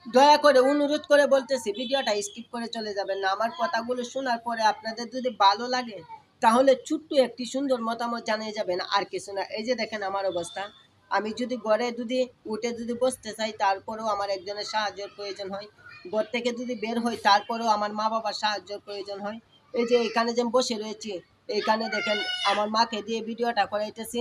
দয়া করে অনুরোধ করে বলতেছি ভিডিওটা স্কিপ করে চলে যাবেন না। আমার কথাগুলো শোনার পরে আপনাদের যদি ভালো লাগে তাহলে ছোট্ট একটি সুন্দর মতামত জানিয়ে যাবেন, আর কিছু না। এই যে দেখেন আমার অবস্থা, আমি যদি ঘরে যদি উঠে যদি বসতে চাই তারপরেও আমার একজনের সাহায্যের প্রয়োজন হয়, ঘর থেকে যদি বের হই তারপরেও আমার মা বাবার সাহায্যের প্রয়োজন হয়। এই যে এখানে যে বসে রয়েছি, এইখানে দেখেন আমার মাকে দিয়ে ভিডিওটা করাইতেছি।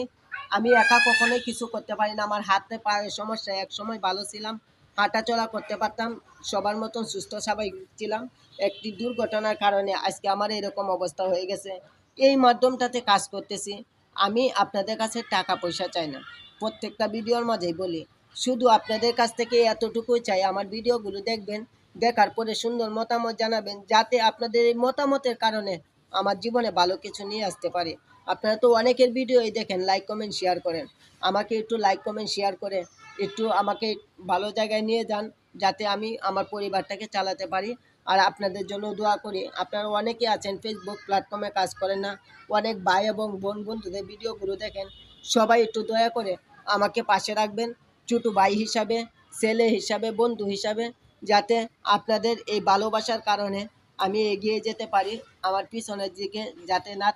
আমি একা কখনোই কিছু করতে পারি না, আমার হাতে পায়ের সমস্যা। এক সময় ভালো ছিলাম, হাঁটাচলা করতে পারতাম, সবার মতন সুস্থ স্বাভাবিক ছিলাম। একটি দুর্ঘটনার কারণে আজকে আমার এরকম অবস্থা হয়ে গেছে। এই মাধ্যমটাতে কাজ করতেছি। আমি আপনাদের কাছে টাকা পয়সা চাই না, প্রত্যেকটা ভিডিওর মাঝেই বলি। শুধু আপনাদের কাছ থেকে এতটুকুই চাই, আমার ভিডিওগুলো দেখবেন, দেখার পরে সুন্দর মতামত জানাবেন, যাতে আপনাদের এই মতামতের কারণে আমার জীবনে ভালো কিছু নিয়ে আসতে পারে। আপনারা তো অনেকের ভিডিওই দেখেন, লাইক কমেন্ট শেয়ার করেন। আমাকে একটু লাইক কমেন্ট শেয়ার করে একটু আমাকে ভালো জায়গায় নিয়ে যান, যাতে আমি আমার পরিবারটাকে চালাতে পারি। আর আপনাদের জন্য দোয়া করি। আপনারা অনেকে আছেন ফেসবুক প্ল্যাটফর্মে কাজ করেন না, অনেক ভাই এবং বোন বন্ধুদের ভিডিওগুলো দেখেন। সবাই একটু দয়া করে আমাকে পাশে রাখবেন, ছোটো ভাই হিসাবে, ছেলে হিসাবে, বন্ধু হিসাবে, যাতে আপনাদের এই ভালোবাসার কারণে আমি এগিয়ে যেতে পারি, আমার পিছনের দিকে যাতে না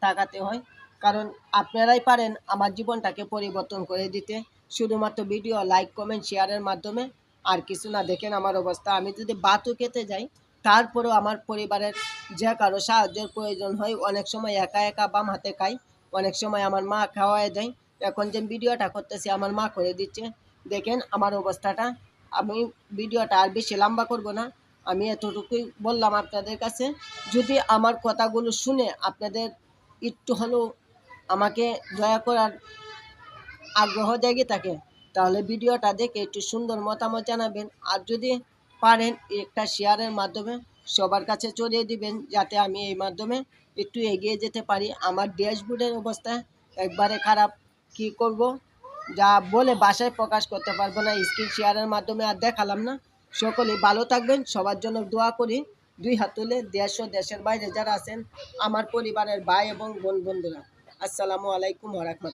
তাকাতে হয়। কারণ আপনারাই পারেন আমার জীবনটাকে পরিবর্তন করে দিতে, শুধুমাত্র ভিডিও লাইক কমেন্ট শেয়ারের মাধ্যমে। আর কিছু না। দেখেন আমার অবস্থা, আমি যদি ভাতও খেতে যাই তারপরেও আমার পরিবারের যে কারো সাহায্যের প্রয়োজন হয়। অনেক সময় একা একা বাম হাতে খাই, অনেক সময় আমার মা খাওয়ায় দেয়। এখন যে ভিডিওটা করতেছি আমার মা করে দিচ্ছে। দেখেন আমার অবস্থাটা। আমি ভিডিওটা আর বেশি লম্বা করব না, আমি এতটুকুই বললাম আপনাদের কাছে। যদি আমার কথাগুলো শুনে আপনাদের একটু হলেও আমাকে দয়া করার আগ্রহ জাগিয়ে থাকে, তাহলে ভিডিওটা দেখে একটু সুন্দর মতামত জানাবেন। আর যদি পারেন একটা শেয়ারের মাধ্যমে সবার কাছে ছড়িয়ে দিবেন, যাতে আমি এই মাধ্যমে একটু এগিয়ে যেতে পারি। আমার ড্যাশবোর্ডের অবস্থা একবারে খারাপ, কি করব যা বলে বাসায় প্রকাশ করতে পারবো না, স্ক্রিন শেয়ারের মাধ্যমে আর দেখালাম না। সকলেই ভালো থাকবেন, সবার জন্য দোয়া করি। দুই হাত তুলে দেশ ও দেশের বাইরে যারা আছেন আমার পরিবারের ভাই এবং বোন বন্ধুরা, আসসালামু আলাইকুম ওয়া রাহমাতুল্লাহ।